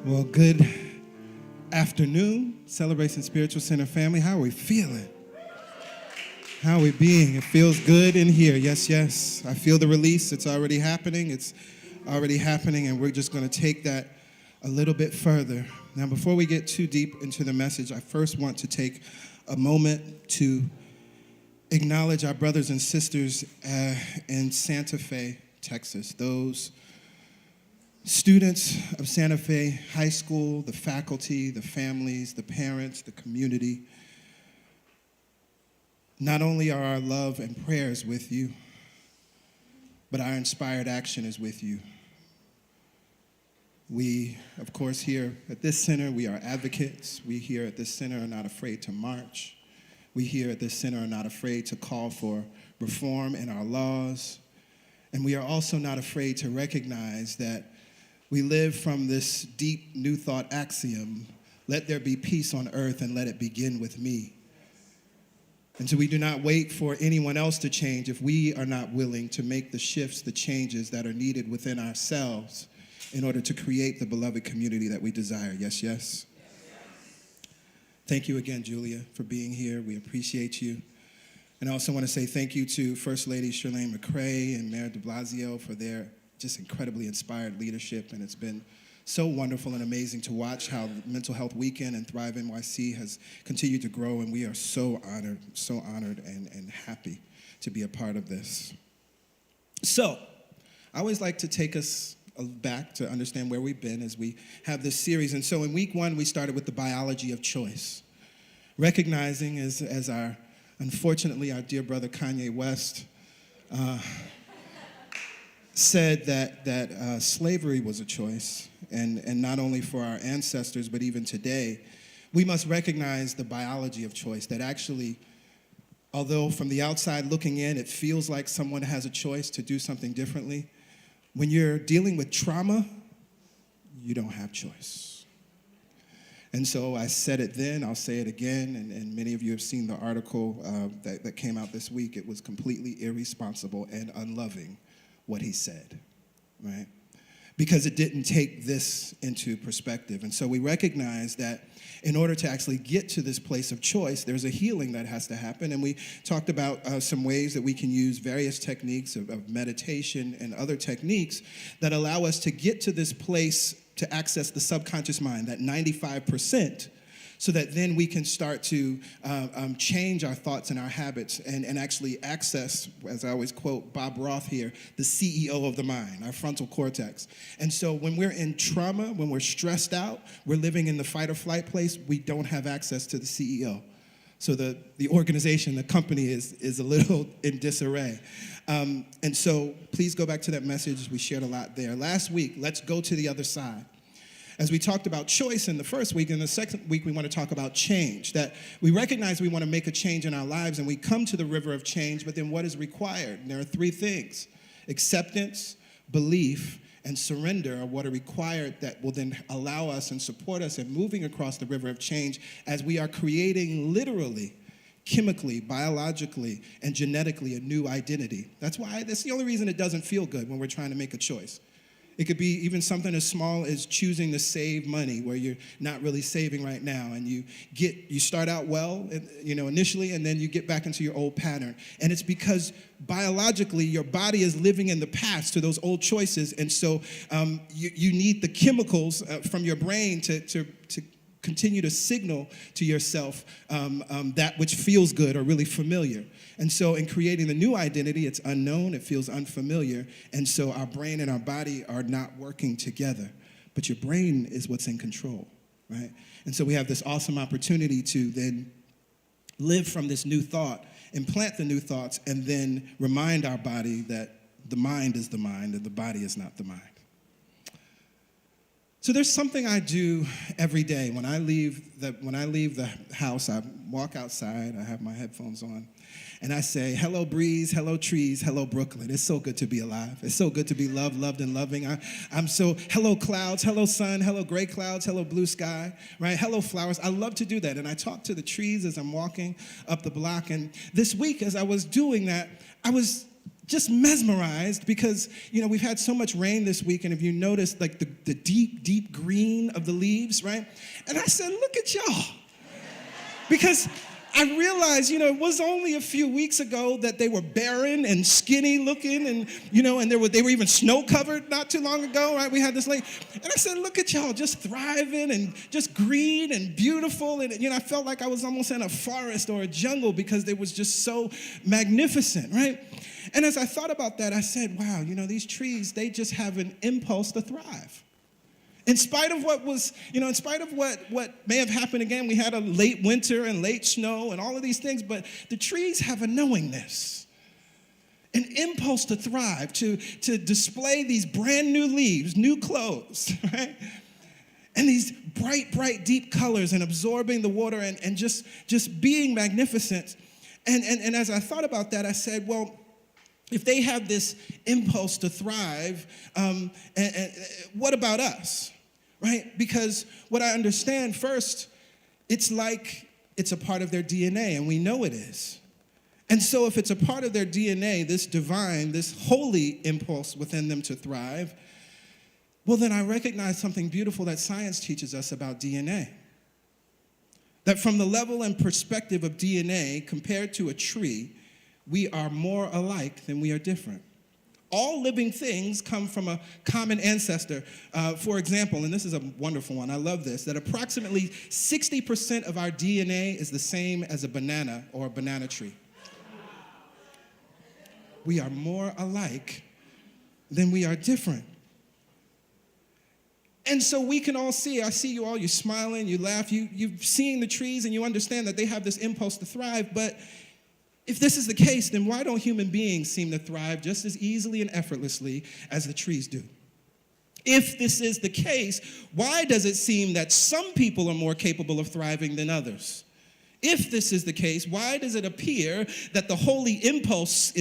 Well, good afternoon, Celebration Spiritual Center family. How are we feeling? How are we being? It feels good in here. Yes, yes. I feel the release. It's already happening. It's already happening, and we're just going to take that a little bit further. Now, before we get too deep into the message, I first want to take a moment to acknowledge our brothers and sisters in Santa Fe, Texas. Those students of Santa Fe High School, the faculty, the families, the parents, the community. Not only are our love and prayers with you, but our inspired action is with you. We, of course, here at this center, we are advocates. We here at this center are not afraid to march. We here at this center are not afraid to call for reform in our laws. And we are also not afraid to recognize that we live from this deep New Thought axiom, let there be peace on earth and let it begin with me. And so we do not wait for anyone else to change if we are not willing to make the shifts, the changes that are needed within ourselves in order to create the beloved community that we desire. Yes, yes? Thank you again, Julia, for being here. We appreciate you. And I also want to say thank you to First Lady Chirlane McCray and Mayor de Blasio for their just incredibly inspired leadership, and it's been so wonderful and amazing to watch how Mental Health Weekend and Thrive NYC has continued to grow, and we are so honored and happy to be a part of this. So, I always like to take us back to understand where we've been as we have this series, and so in week one, we started with the biology of choice, recognizing as our, unfortunately, our dear brother Kanye West said that slavery was a choice, and not only for our ancestors, but even today, we must recognize the biology of choice, that actually, although from the outside looking in, it feels like someone has a choice to do something differently, when you're dealing with trauma, you don't have choice. And so I said it then, I'll say it again, and many of you have seen the article that came out this week. It was completely irresponsible and unloving what he said, right? Because it didn't take this into perspective. And so we recognize that in order to actually get to this place of choice, there's a healing that has to happen. And we talked about some ways that we can use various techniques of meditation and other techniques that allow us to get to this place to access the subconscious mind, that 95%, so that then we can start to change our thoughts and our habits and actually access, as I always quote Bob Roth here, the CEO of the mind, our frontal cortex. And so when we're in trauma, when we're stressed out, we're living in the fight or flight place, we don't have access to the CEO. So the organization, the company is a little in disarray. And so please go back to that message. We shared a lot there. Last week, let's go to the other side. As we talked about choice in the first week, in the second week, we want to talk about change, that we recognize we want to make a change in our lives, and we come to the river of change, but then what is required? And there are three things: acceptance, belief, and surrender are what are required that will then allow us and support us in moving across the river of change as we are creating literally, chemically, biologically, and genetically a new identity. That's the only reason it doesn't feel good when we're trying to make a choice. It could be even something as small as choosing to save money where you're not really saving right now, and you start out well, initially, and then you get back into your old pattern. And it's because biologically your body is living in the past to those old choices, and so you need the chemicals from your brain to continue to signal to yourself that which feels good or really familiar. And so in creating the new identity, it's unknown, it feels unfamiliar, and so our brain and our body are not working together. But your brain is what's in control, right? And so we have this awesome opportunity to then live from this new thought, implant the new thoughts, and then remind our body that the mind is the mind and the body is not the mind. So there's something I do every day. When I leave the house, I walk outside, I have my headphones on, and I say, hello breeze, hello trees, hello Brooklyn. It's so good to be alive. It's so good to be loved and loving. Hello clouds, hello sun, hello gray clouds, hello blue sky, right? Hello flowers. I love to do that. And I talk to the trees as I'm walking up the block. And this week, as I was doing that, I was just mesmerized because, we've had so much rain this week, and if you noticed, like the deep, deep green of the leaves, right? And I said, look at y'all. Because I realized, it was only a few weeks ago that they were barren and skinny looking, and, and they were even snow covered not too long ago, right? We had this lake. And I said, look at y'all just thriving and just green and beautiful. And, I felt like I was almost in a forest or a jungle because it was just so magnificent, right? And as I thought about that, I said, wow, these trees, they just have an impulse to thrive. In spite of what may have happened again, we had a late winter and late snow and all of these things, but the trees have a knowingness, an impulse to thrive, to display these brand new leaves, new clothes, right? And these bright, bright, deep colors and absorbing the water and just being magnificent. And as I thought about that, I said, well, if they have this impulse to thrive, and what about us? Right? Because what I understand first, it's like it's a part of their DNA, and we know it is. And so if it's a part of their DNA, this divine, this holy impulse within them to thrive, well, then I recognize something beautiful that science teaches us about DNA. That from the level and perspective of DNA compared to a tree, we are more alike than we are different. All living things come from a common ancestor. For example, and this is a wonderful one, I love this, that approximately 60% of our DNA is the same as a banana or a banana tree. We are more alike than we are different. And so we can all see, I see you all, you're smiling, you laugh, you've seen the trees and you understand that they have this impulse to thrive, but if this is the case, then why don't human beings seem to thrive just as easily and effortlessly as the trees do? If this is the case, why does it seem that some people are more capable of thriving than others? If this is the case, why does it appear that the holy impulse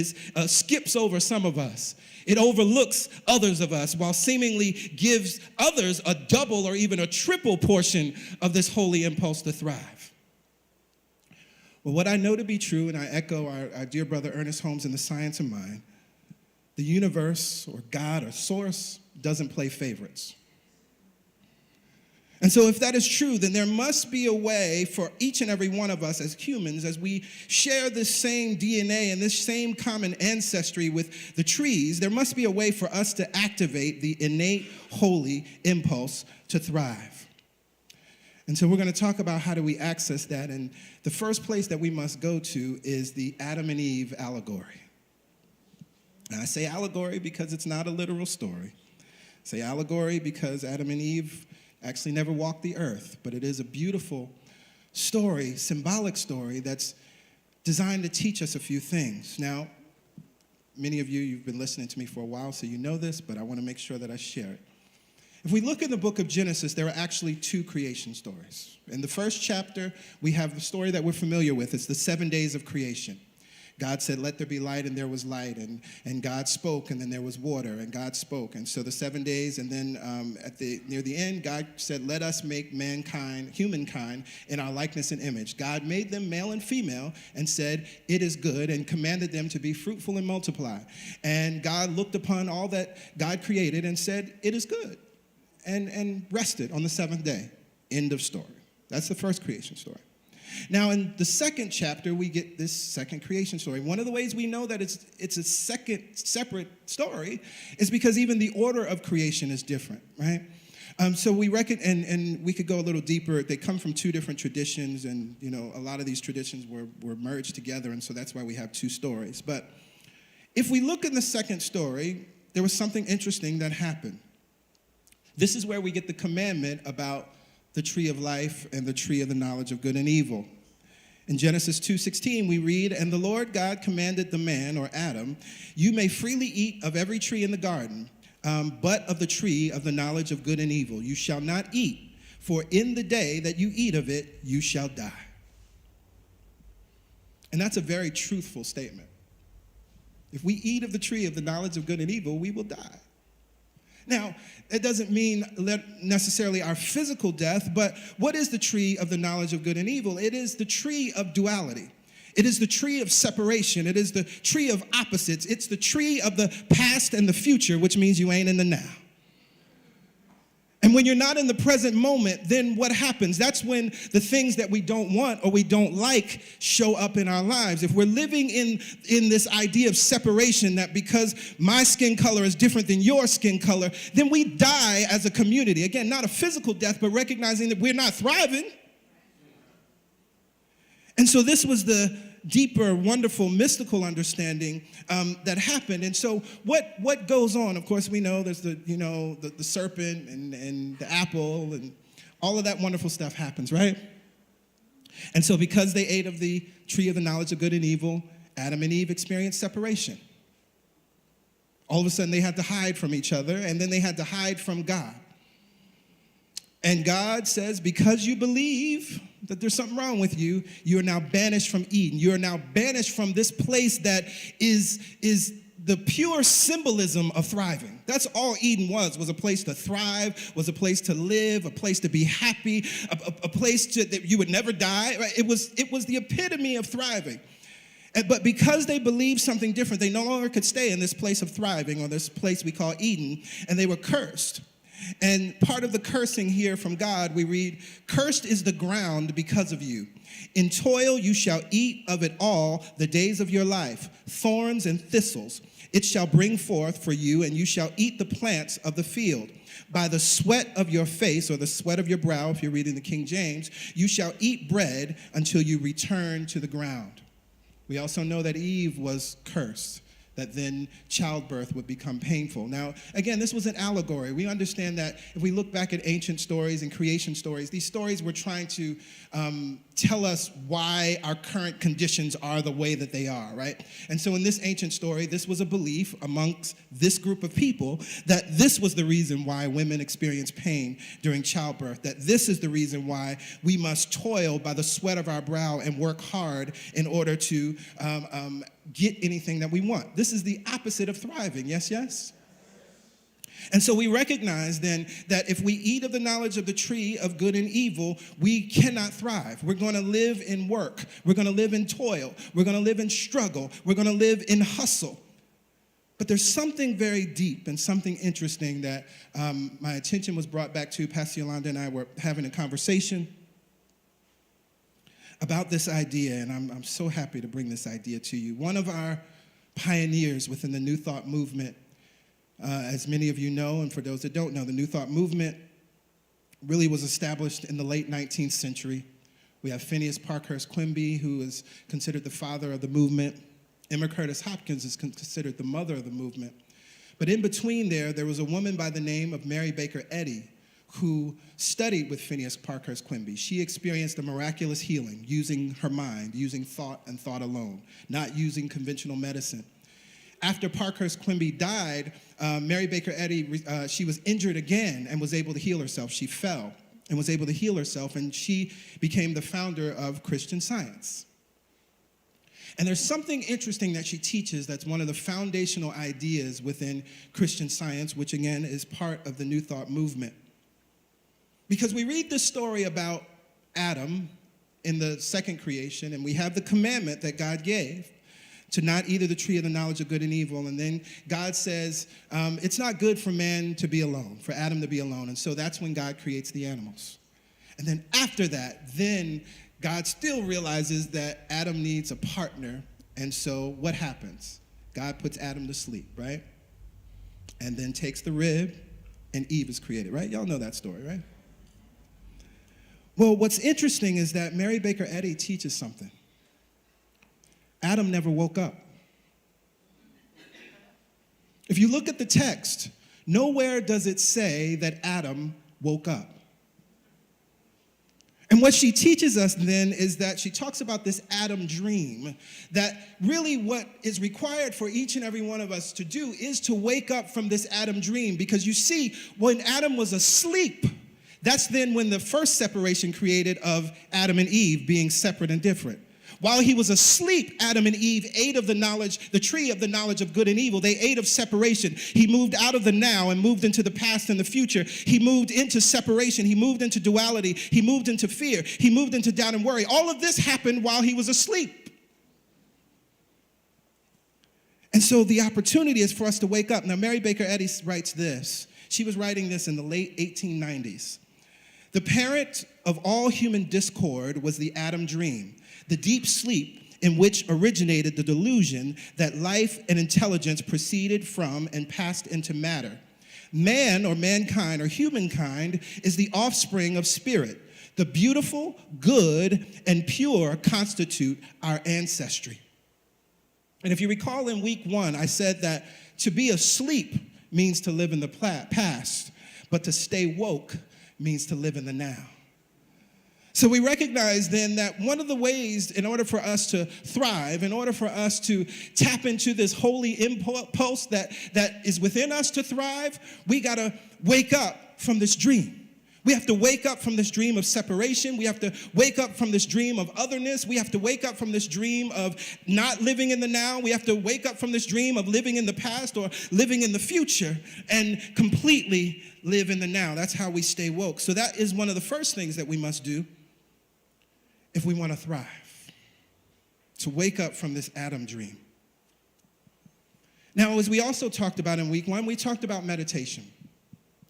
skips over some of us? It overlooks others of us while seemingly gives others a double or even a triple portion of this holy impulse to thrive. Well, what I know to be true, and I echo our dear brother Ernest Holmes in The Science of Mind, the universe or God or source doesn't play favorites. And so if that is true, then there must be a way for each and every one of us as humans, as we share this same DNA and this same common ancestry with the trees, there must be a way for us to activate the innate holy impulse to thrive. And so we're going to talk about how do we access that. And the first place that we must go to is the Adam and Eve allegory. And I say allegory because it's not a literal story. I say allegory because Adam and Eve actually never walked the earth. But it is a beautiful story, symbolic story that's designed to teach us a few things. Now, many of you, you've been listening to me for a while, so you know this, but I want to make sure that I share it. If we look in the book of Genesis, there are actually two creation stories. In the first chapter, we have the story that we're familiar with. It's the 7 days of creation. God said, let there be light, and there was light. And God spoke, and then there was water, and God spoke. And so the 7 days, and then near the end, God said, let us make mankind, humankind, in our likeness and image. God made them male and female and said, it is good, and commanded them to be fruitful and multiply. And God looked upon all that God created and said, it is good. And rested on the seventh day. End of story. That's the first creation story. Now, in the second chapter, we get this second creation story. One of the ways we know that it's a second separate story is because even the order of creation is different, right? So we reckon, and we could go a little deeper. They come from two different traditions, and a lot of these traditions were merged together, and so that's why we have two stories. But if we look in the second story, there was something interesting that happened. This is where we get the commandment about the tree of life and the tree of the knowledge of good and evil. In Genesis 2:16, we read, and the Lord God commanded the man, or Adam, you may freely eat of every tree in the garden, but of the tree of the knowledge of good and evil you shall not eat, for in the day that you eat of it, you shall die. And that's a very truthful statement. If we eat of the tree of the knowledge of good and evil, we will die. Now, it doesn't mean necessarily our physical death, but what is the tree of the knowledge of good and evil? It is the tree of duality. It is the tree of separation. It is the tree of opposites. It's the tree of the past and the future, which means you ain't in the now. And when you're not in the present moment, then what happens? That's when the things that we don't want or we don't like show up in our lives. If we're living in this idea of separation, that because my skin color is different than your skin color, then we die as a community. Again, not a physical death, but recognizing that we're not thriving. And so this was the deeper, wonderful, mystical understanding that happened. And so what goes on? Of course, we know there's the serpent and the apple and all of that wonderful stuff happens, right? And so because they ate of the tree of the knowledge of good and evil, Adam and Eve experienced separation. All of a sudden, they had to hide from each other, and then they had to hide from God. And God says, because you believe that there's something wrong with you, you are now banished from Eden. You are now banished from this place that is the pure symbolism of thriving. That's all Eden was a place to thrive, was a place to live, a place to be happy, a place that you would never die. Right? It was the epitome of thriving. But because they believed something different, they no longer could stay in this place of thriving, or this place we call Eden, and they were cursed. And part of the cursing here from God, we read, "Cursed is the ground because of you. In toil you shall eat of it all the days of your life. Thorns and thistles it shall bring forth for you, and you shall eat the plants of the field. By the sweat of your face," or the sweat of your brow, if you're reading the King James, "you shall eat bread until you return to the ground." We also know that Eve was cursed, that then childbirth would become painful. Now, again, this was an allegory. We understand that if we look back at ancient stories and creation stories, these stories were trying to tell us why our current conditions are the way that they are, right? And so in this ancient story, this was a belief amongst this group of people that this was the reason why women experience pain during childbirth, that this is the reason why we must toil by the sweat of our brow and work hard in order to get anything that we want. This is the opposite of thriving, yes, yes? And so we recognize then that if we eat of the knowledge of the tree of good and evil, we cannot thrive. We're going to live in work. We're going to live in toil. We're going to live in struggle. We're going to live in hustle. But there's something very deep and something interesting that my attention was brought back to. Pastor Yolanda and I were having a conversation about this idea, and I'm so happy to bring this idea to you. One of our pioneers within the New Thought movement, as many of you know, and for those that don't know, the New Thought movement really was established in the late 19th century. We have Phineas Parkhurst Quimby, who is considered the father of the movement. Emma Curtis Hopkins is considered the mother of the movement. But in between there was a woman by the name of Mary Baker Eddy, who studied with Phineas Parkhurst Quimby. She experienced a miraculous healing using her mind, using thought and thought alone, not using conventional medicine. After Parkhurst Quimby died, Mary Baker Eddy, she was injured again and was able to heal herself. She fell and was able to heal herself, and she became the founder of Christian Science. And there's something interesting that she teaches that's one of the foundational ideas within Christian Science, which again is part of the New Thought movement. Because we read this story about Adam in the second creation, and we have the commandment that God gave to not eat of the tree of the knowledge of good and evil. And then God says, it's not good for man to be alone, for Adam to be alone. And so that's when God creates the animals. And then after that, then God still realizes that Adam needs a partner. And so what happens? God puts Adam to sleep, right? And then takes the rib, and Eve is created, right? Y'all know that story, right? Well, what's interesting is that Mary Baker Eddy teaches something. Adam never woke up. If you look at the text, nowhere does it say that Adam woke up. And what she teaches us then is that she talks about this Adam dream, that really what is required for each and every one of us to do is to wake up from this Adam dream. Because you see, when Adam was asleep, that's then when the first separation created of Adam and Eve being separate and different. While he was asleep, Adam and Eve ate of the tree of the knowledge of good and evil. They ate of separation. He moved out of the now and moved into the past and the future. He moved into separation. He moved into duality. He moved into fear. He moved into doubt and worry. All of this happened while he was asleep. And so the opportunity is for us to wake up. Now, Mary Baker Eddy writes this. She was writing this in the late 1890s. The parent of all human discord was the Adam dream, the deep sleep in which originated the delusion that life and intelligence proceeded from and passed into matter. Man, or mankind, or humankind, is the offspring of spirit. The beautiful, good, and pure constitute our ancestry. And if you recall in week 1, I said that to be asleep means to live in the past, but to stay woke means to live in the now. So we recognize then that one of the ways in order for us to thrive, in order for us to tap into this holy impulse that is within us to thrive, we got to wake up from this dream. We have to wake up from this dream of separation. We have to wake up from this dream of otherness. We have to wake up from this dream of not living in the now. We have to wake up from this dream of living in the past or living in the future and completely live in the now. That's how we stay woke. So that is one of the first things that we must do if we want to thrive, to wake up from this Adam dream. Now, as we also talked about in week 1, we talked about meditation.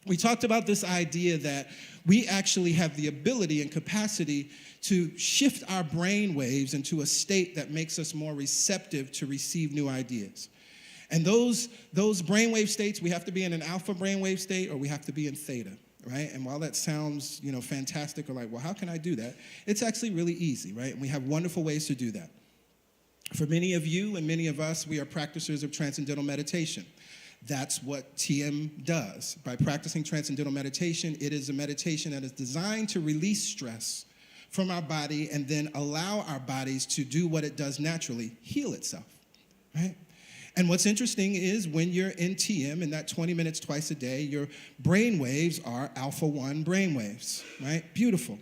We talked about this idea that we actually have the ability and capacity to shift our brain waves into a state that makes us more receptive to receive new ideas. And those brainwave states, we have to be in an alpha brainwave state or we have to be in theta, right? And while that sounds, fantastic or like, well, how can I do that? It's actually really easy, right? And we have wonderful ways to do that. For many of you and many of us, we are practitioners of transcendental meditation. That's what TM does. By practicing transcendental meditation, it is a meditation that is designed to release stress from our body and then allow our bodies to do what it does naturally, heal itself, right? And what's interesting is when you're in TM, in that 20 minutes twice a day, your brain waves are alpha 1 brain waves, right? Beautiful.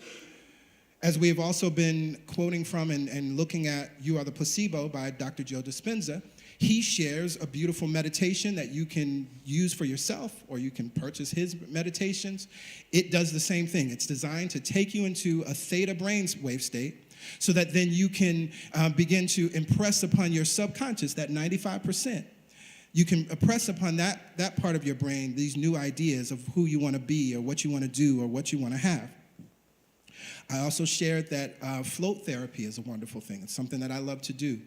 As we have also been quoting from and looking at You Are the Placebo by Dr. Joe Dispenza, he shares a beautiful meditation that you can use for yourself or you can purchase his meditations. It does the same thing. It's designed to take you into a theta brainwave state so that then you can begin to impress upon your subconscious, that 95%. You can impress upon that part of your brain these new ideas of who you want to be or what you want to do or what you want to have. I also shared that float therapy is a wonderful thing. It's something that I love to do.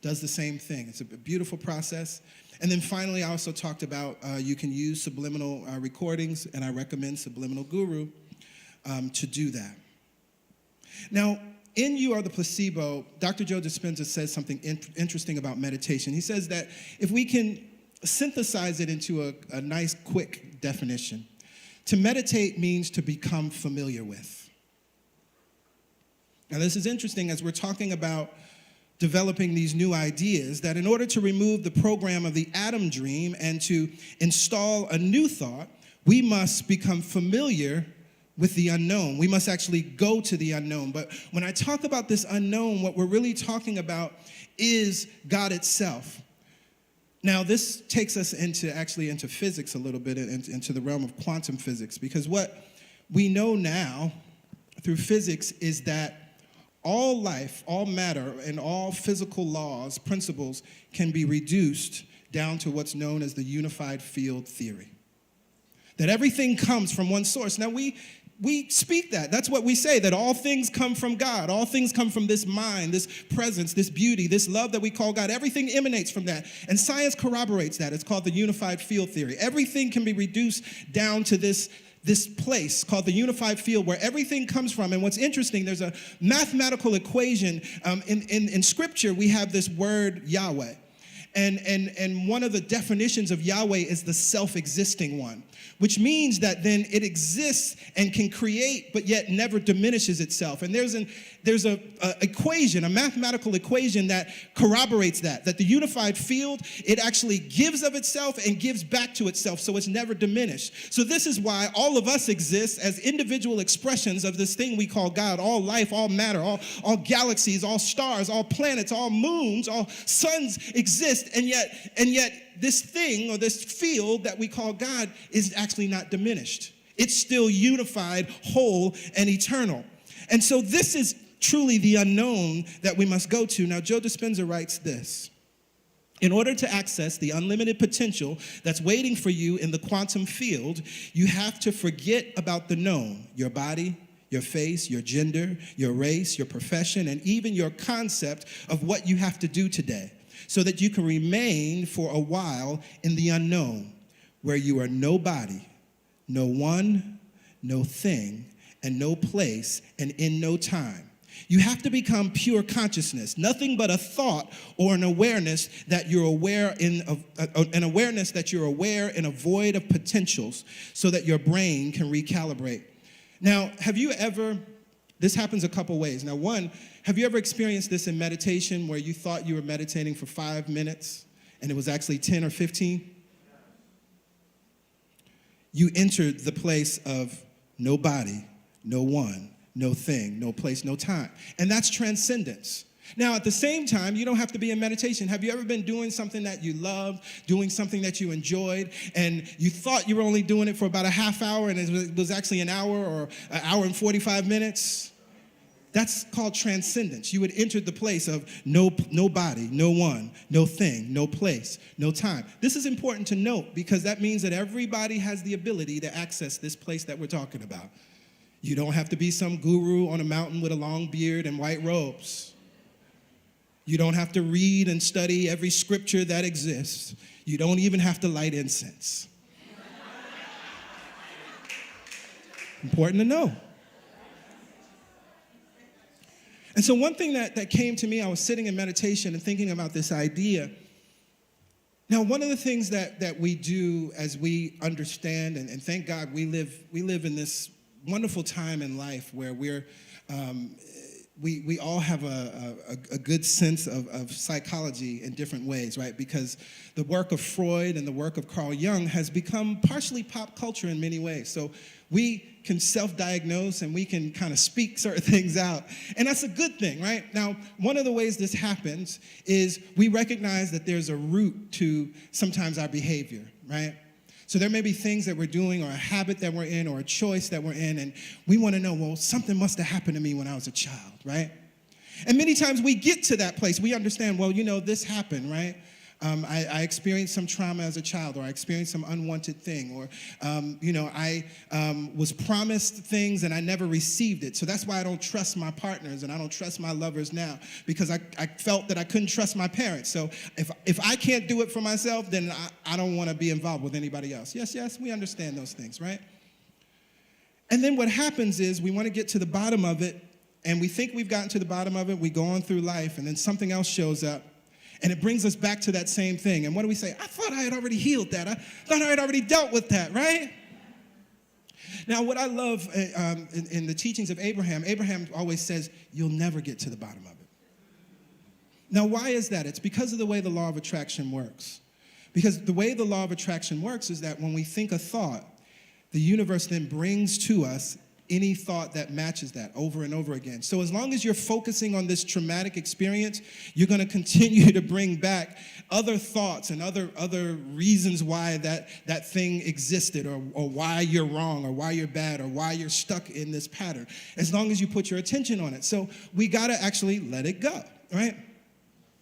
Does the same thing. It's a beautiful process. And then finally, I also talked about you can use subliminal recordings, and I recommend Subliminal Guru to do that. Now, in You Are the Placebo, Dr. Joe Dispenza says something interesting about meditation. He says that if we can synthesize it into a nice, quick definition, to meditate means to become familiar with. Now, this is interesting as we're talking about developing these new ideas, that in order to remove the program of the Adam dream and to install a new thought, we must become familiar with the unknown. We must actually go to the unknown. But when I talk about this unknown, what we're really talking about is God itself. Now, this takes us into physics a little bit, into the realm of quantum physics, because what we know now through physics is that all life, all matter, and all physical laws, principles, can be reduced down to what's known as the unified field theory. That everything comes from one source. Now, we speak that. That's what we say, that all things come from God. All things come from this mind, this presence, this beauty, this love that we call God. Everything emanates from that. And science corroborates that. It's called the unified field theory. Everything can be reduced down to this place called the unified field where everything comes from. And what's interesting, there's a mathematical equation. In Scripture, we have this word Yahweh. And one of the definitions of Yahweh is the self-existing one, which means that then it exists and can create, but yet never diminishes itself. And there's a equation, a mathematical equation that corroborates that the unified field, it actually gives of itself and gives back to itself, so it's never diminished. So this is why all of us exist as individual expressions of this thing we call God. All life, all matter, all galaxies, all stars, all planets, all moons, all suns exist, and yet this thing or this field that we call God is actually not diminished. It's still unified, whole, and eternal. And so this is truly the unknown that we must go to. Now, Joe Dispenza writes this. In order to access the unlimited potential that's waiting for you in the quantum field, you have to forget about the known, your body, your face, your gender, your race, your profession, and even your concept of what you have to do today, so that you can remain for a while in the unknown, where you are nobody, no one, no thing, and no place, and in no time. You have to become pure consciousness, nothing but a thought or an awareness that you're aware in a void of potentials, so that your brain can recalibrate. Now, this happens a couple ways. Now, one, have you ever experienced this in meditation where you thought you were meditating for 5 minutes and it was actually 10 or 15? You entered the place of nobody, no one, no thing, no place, no time. And that's transcendence. Now, at the same time, you don't have to be in meditation. Have you ever been doing something that you loved, doing something that you enjoyed, and you thought you were only doing it for about a half hour, and it was actually an hour or an hour and 45 minutes? That's called transcendence. You had entered the place of nobody, no one, no thing, no place, no time. This is important to note because that means that everybody has the ability to access this place that we're talking about. You don't have to be some guru on a mountain with a long beard and white robes. You don't have to read and study every scripture that exists. You don't even have to light incense. Important to know. And so one thing that came to me, I was sitting in meditation and thinking about this idea. Now, one of the things that we do as we understand, and thank God we live in this wonderful time in life where we all have a good sense of psychology in different ways, right? Because the work of Freud and the work of Carl Jung has become partially pop culture in many ways. So we can self-diagnose and we can kind of speak certain things out. And that's a good thing, right? Now, one of the ways this happens is we recognize that there's a root to sometimes our behavior, right? So there may be things that we're doing or a habit that we're in or a choice that we're in, and we want to know, well, something must have happened to me when I was a child, right? And many times we get to that place. We understand, well, this happened, right? I experienced some trauma as a child, or I experienced some unwanted thing, or, I was promised things and I never received it. So that's why I don't trust my partners and I don't trust my lovers now, because I felt that I couldn't trust my parents. So if I can't do it for myself, then I don't want to be involved with anybody else. Yes, we understand those things, right? And then what happens is we want to get to the bottom of it, and we think we've gotten to the bottom of it. We go on through life, and then something else shows up. And it brings us back to that same thing. And what do we say? I thought I had already healed that. I thought I had already dealt with that, right? Now, what I love in the teachings of Abraham always says, you'll never get to the bottom of it. Now, why is that? It's because of the way the law of attraction works. Because the way the law of attraction works is that when we think a thought, the universe then brings to us any thought that matches that over and over again. So as long as you're focusing on this traumatic experience, you're going to continue to bring back other thoughts and other reasons why that thing existed, or why you're wrong, or why you're bad, or why you're stuck in this pattern, as long as you put your attention on it. So we got to actually let it go, right?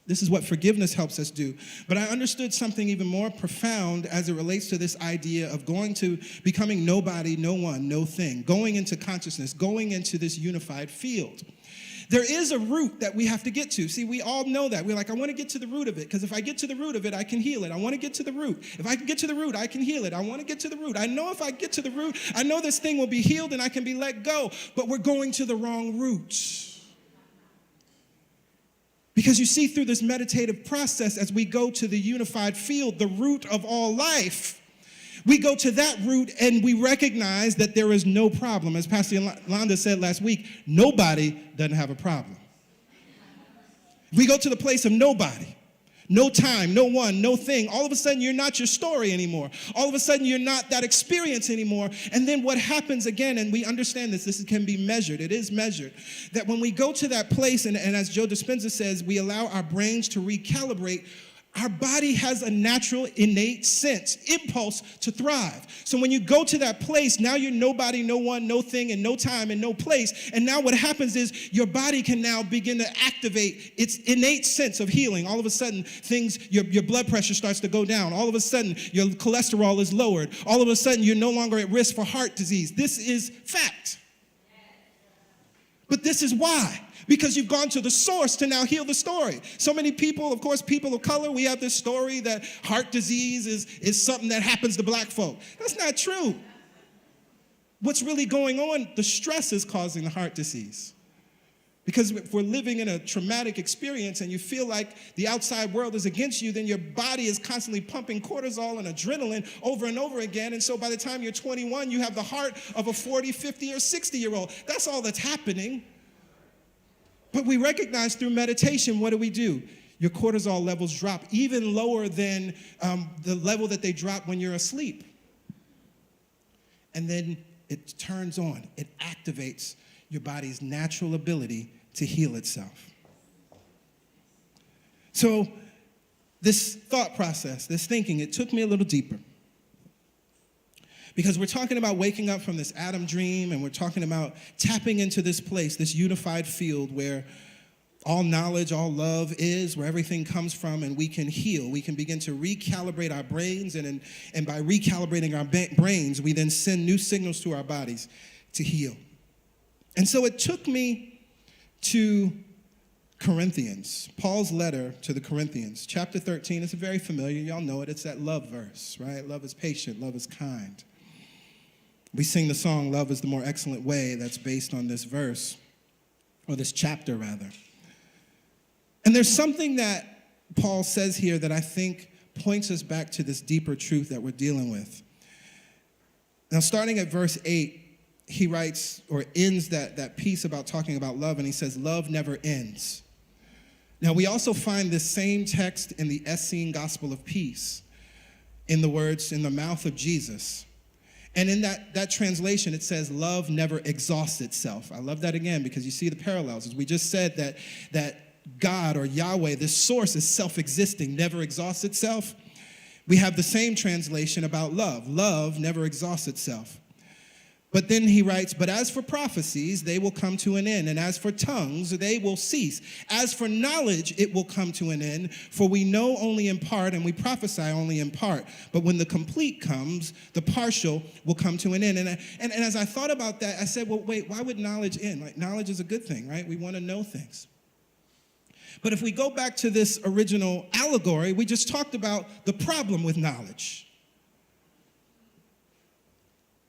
This is what forgiveness helps us do. But I understood something even more profound as it relates to this idea of becoming nobody, no one, no thing, going into consciousness, going into this unified field. There is a root that we have to get to. See, we all know that. We're like, I want to get to the root of it, because if I get to the root of it, I can heal it. I want to get to the root. If I can get to the root, I can heal it. I want to get to the root. I know if I get to the root, I know this thing will be healed and I can be let go. But we're going to the wrong root. Because you see, through this meditative process, as we go to the unified field, the root of all life, we go to that root and we recognize that there is no problem. As Pastor Yolanda said last week, nobody doesn't have a problem. We go to the place of nobody. No time, no one, no thing. All of a sudden, you're not your story anymore. All of a sudden, you're not that experience anymore. And then what happens again, and we understand this can be measured. It is measured. That when we go to that place, and as Joe Dispenza says, we allow our brains to recalibrate, Our body has a natural, innate sense, impulse to thrive. So when you go to that place, now you're nobody, no one, no thing, and no time, and no place. And now what happens is your body can now begin to activate its innate sense of healing. All of a sudden, your blood pressure starts to go down. All of a sudden, your cholesterol is lowered. All of a sudden, you're no longer at risk for heart disease. This is fact. But this is why. Because you've gone to the source to now heal the story. So many people, of course, people of color, we have this story that heart disease is something that happens to black folk. That's not true. What's really going on, the stress is causing the heart disease. Because if we're living in a traumatic experience and you feel like the outside world is against you, then your body is constantly pumping cortisol and adrenaline over and over again. And so by the time you're 21, you have the heart of a 40, 50, or 60-year-old. That's all that's happening. But we recognize through meditation, what do? Your cortisol levels drop even lower than the level that they drop when you're asleep. And then it turns on. It activates your body's natural ability to heal itself. So this thought process, this thinking, it took me a little deeper. Because we're talking about waking up from this Adam dream, and we're talking about tapping into this place, this unified field where all knowledge, all love is, where everything comes from, and we can heal. We can begin to recalibrate our brains, and by recalibrating our brains, we then send new signals to our bodies to heal. And so it took me to Corinthians, Paul's letter to the Corinthians, chapter 13. It's very familiar. Y'all know it. It's that love verse, right? Love is patient. Love is kind. We sing the song, Love is the More Excellent Way, that's based on this verse, or this chapter, rather. And there's something that Paul says here that I think points us back to this deeper truth that we're dealing with. Now, starting at verse 8, he writes or ends that piece about talking about love, and he says, love never ends. Now, we also find this same text in the Essene Gospel of Peace, in the words, in the mouth of Jesus. And in that translation, it says, love never exhausts itself. I love that again because you see the parallels. As we just said that God or Yahweh, this source, is self-existing, never exhausts itself. We have the same translation about love. Love never exhausts itself. But then he writes, but as for prophecies, they will come to an end. And as for tongues, they will cease. As for knowledge, it will come to an end. For we know only in part, and we prophesy only in part. But when the complete comes, the partial will come to an end. And as I thought about that, I said, well, wait, why would knowledge end? Like, knowledge is a good thing, right? We want to know things. But if we go back to this original allegory, we just talked about the problem with knowledge.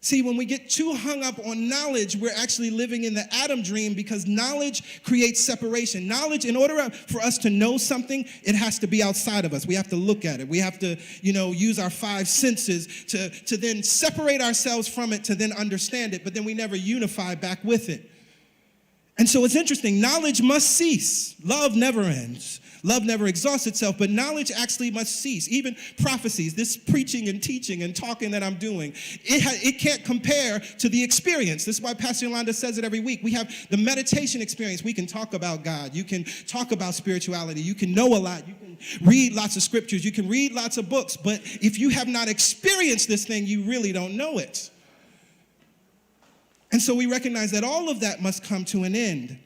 See, when we get too hung up on knowledge, we're actually living in the Adam dream because knowledge creates separation. Knowledge, in order for us to know something, it has to be outside of us. We have to look at it. We have to, use our five senses to then separate ourselves from it, to then understand it, but then we never unify back with it. And so it's interesting. Knowledge must cease. Love never ends. Love never exhausts itself, but knowledge actually must cease. Even prophecies, this preaching and teaching and talking that I'm doing, it can't compare to the experience. This is why Pastor Yolanda says it every week. We have the meditation experience. We can talk about God. You can talk about spirituality. You can know a lot. You can read lots of scriptures. You can read lots of books. But if you have not experienced this thing, you really don't know it. And so we recognize that all of that must come to an end.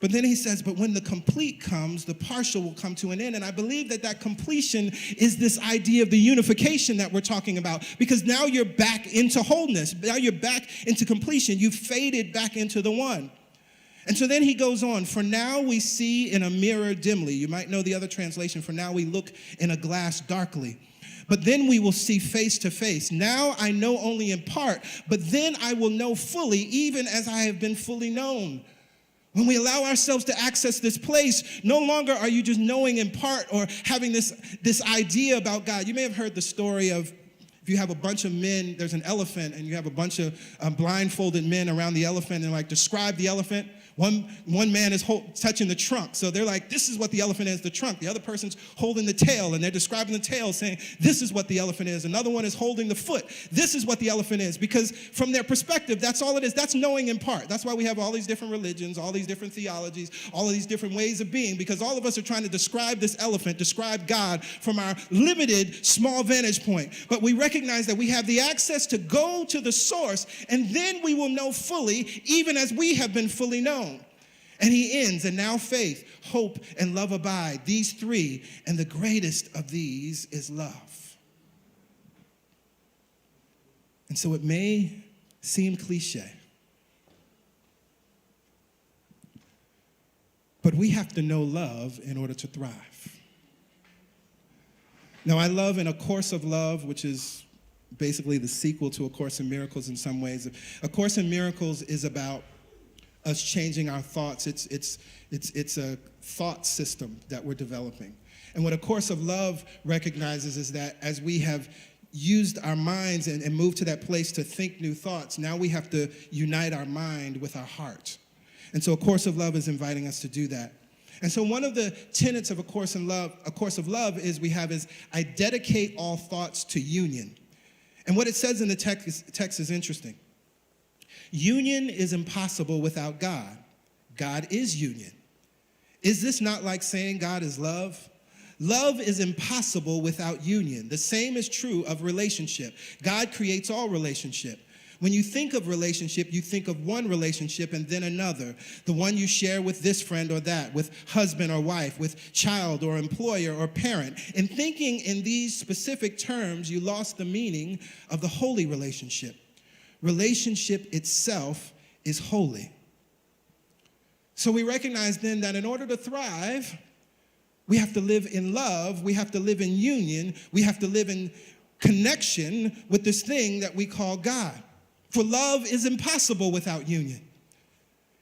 But then he says, but when the complete comes, the partial will come to an end. And I believe that completion is this idea of the unification that we're talking about. Because now you're back into wholeness. Now you're back into completion. You've faded back into the one. And so then he goes on, for now we see in a mirror dimly. You might know the other translation, for now we look in a glass darkly. But then we will see face to face. Now I know only in part, but then I will know fully, even as I have been fully known. When we allow ourselves to access this place, no longer are you just knowing in part or having this idea about God. You may have heard the story of, if you have a bunch of men, there's an elephant, and you have a bunch of blindfolded men around the elephant, and like, describe the elephant. One man is touching the trunk. So they're like, this is what the elephant is, the trunk. The other person's holding the tail, and they're describing the tail, saying, this is what the elephant is. Another one is holding the foot. This is what the elephant is. Because from their perspective, that's all it is. That's knowing in part. That's why we have all these different religions, all these different theologies, all of these different ways of being, because all of us are trying to describe this elephant, describe God from our limited, small vantage point. But we recognize that we have the access to go to the source, and then we will know fully, even as we have been fully known. And he ends, and now faith, hope, and love abide, these three, and the greatest of these is love. And so it may seem cliche, but we have to know love in order to thrive. Now, I love in A Course of Love, which is basically the sequel to A Course in Miracles in some ways. A Course in Miracles is about us changing our thoughts. It's a thought system that we're developing. And what A Course of Love recognizes is that as we have used our minds and moved to that place to think new thoughts, now we have to unite our mind with our heart. And so A Course of Love is inviting us to do that. And so one of the tenets of A Course of Love is I dedicate all thoughts to union. And what it says in the text is interesting. Union is impossible without God. God is union. Is this not like saying God is love? Love is impossible without union. The same is true of relationship. God creates all relationship. When you think of relationship, you think of one relationship and then another. The one you share with this friend or that, with husband or wife, with child or employer or parent. In thinking in these specific terms, you lost the meaning of the holy relationship. Relationship itself is holy. So we recognize then that in order to thrive, we have to live in love, we have to live in union, we have to live in connection with this thing that we call God. For love is impossible without union.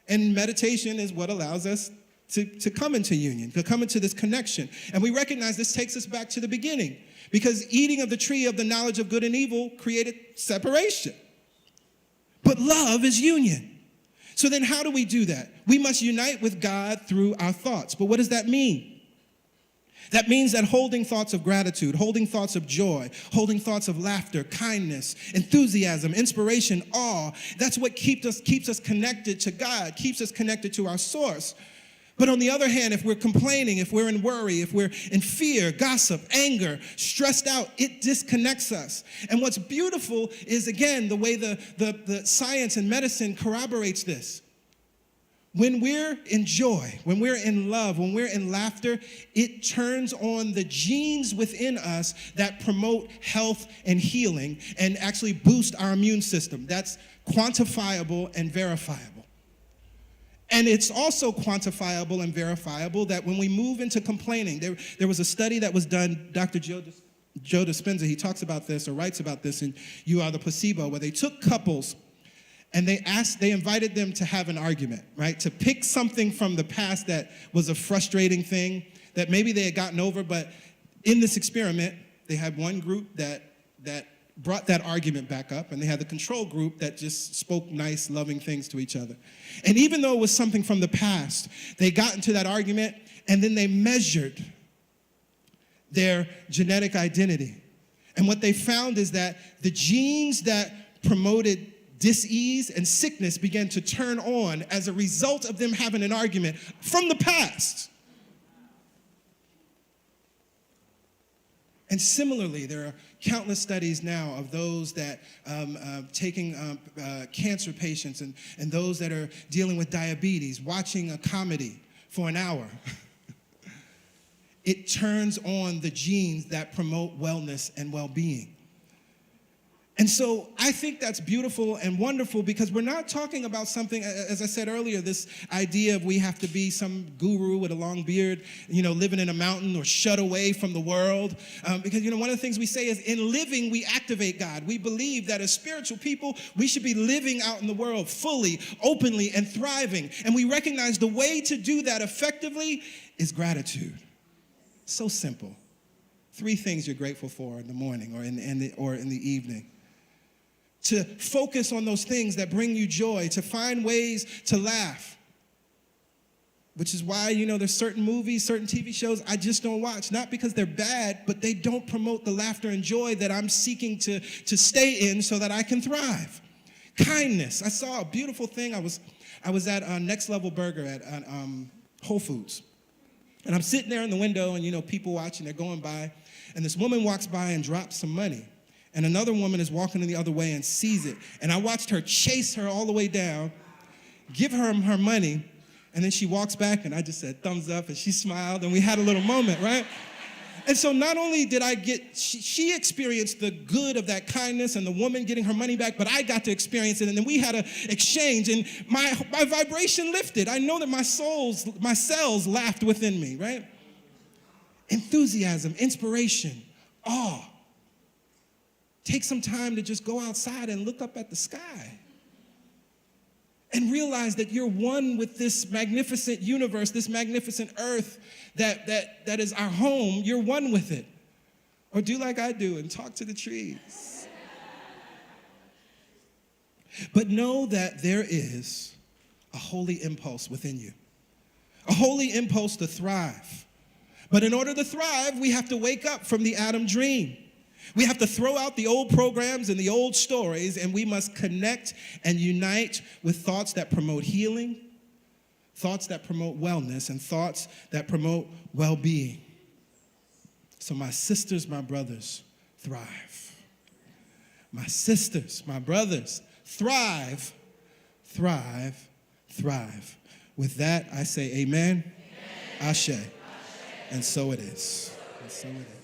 And meditation is what allows us to come into union, to come into this connection. And we recognize this takes us back to the beginning, because eating of the tree of the knowledge of good and evil created separation. But love is union. So then how do we do that? We must unite with God through our thoughts. But what does that mean? That means that holding thoughts of gratitude, holding thoughts of joy, holding thoughts of laughter, kindness, enthusiasm, inspiration, awe, that's what keeps us connected to God, keeps us connected to our source. But on the other hand, if we're complaining, if we're in worry, if we're in fear, gossip, anger, stressed out, it disconnects us. And what's beautiful is, again, the way the science and medicine corroborates this. When we're in joy, when we're in love, when we're in laughter, it turns on the genes within us that promote health and healing and actually boost our immune system. That's quantifiable and verifiable. And it's also quantifiable and verifiable that when we move into complaining, there was a study that was done, Dr. Joe Dispenza, he talks about this or writes about this in You Are the Placebo, where they took couples and they invited them to have an argument, right? To pick something from the past that was a frustrating thing that maybe they had gotten over, but in this experiment, they had one group that brought that argument back up, and they had the control group that just spoke nice, loving things to each other. And even though it was something from the past, they got into that argument, and then they measured their genetic identity. And what they found is that the genes that promoted dis-ease and sickness began to turn on as a result of them having an argument from the past. And similarly, there are countless studies now of those that taking cancer patients and those that are dealing with diabetes, watching a comedy for an hour. It turns on the genes that promote wellness and well-being. And so I think that's beautiful and wonderful, because we're not talking about something, as I said earlier, this idea of we have to be some guru with a long beard, living in a mountain or shut away from the world. Because, one of the things we say is in living, we activate God. We believe that as spiritual people, we should be living out in the world fully, openly, and thriving. And we recognize the way to do that effectively is gratitude. So simple. 3 things you're grateful for in the morning or in the evening. To focus on those things that bring you joy, to find ways to laugh. Which is why, there's certain movies, certain TV shows I just don't watch. Not because they're bad, but they don't promote the laughter and joy that I'm seeking to stay in so that I can thrive. Kindness. I saw a beautiful thing. I was at Next Level Burger at Whole Foods. And I'm sitting there in the window, and, people watching, they're going by. And this woman walks by and drops some money. And another woman is walking in the other way and sees it. And I watched her chase her all the way down, give her her money, and then she walks back, and I just said thumbs up, and she smiled, and we had a little moment, right? And so not only did I she experienced the good of that kindness and the woman getting her money back, but I got to experience it, and then we had an exchange, and my vibration lifted. I know that my cells laughed within me, right? Enthusiasm, inspiration, awe. Take some time to just go outside and look up at the sky and realize that you're one with this magnificent universe, this magnificent earth that is our home. You're one with it. Or do like I do and talk to the trees. But know that there is a holy impulse within you, a holy impulse to thrive. But in order to thrive, we have to wake up from the Adam dream. We have to throw out the old programs and the old stories, and we must connect and unite with thoughts that promote healing, thoughts that promote wellness, and thoughts that promote well-being. So my sisters, my brothers, thrive. My sisters, my brothers, thrive, thrive, thrive. With that, I say amen, Ashe. And so it is. And so it is.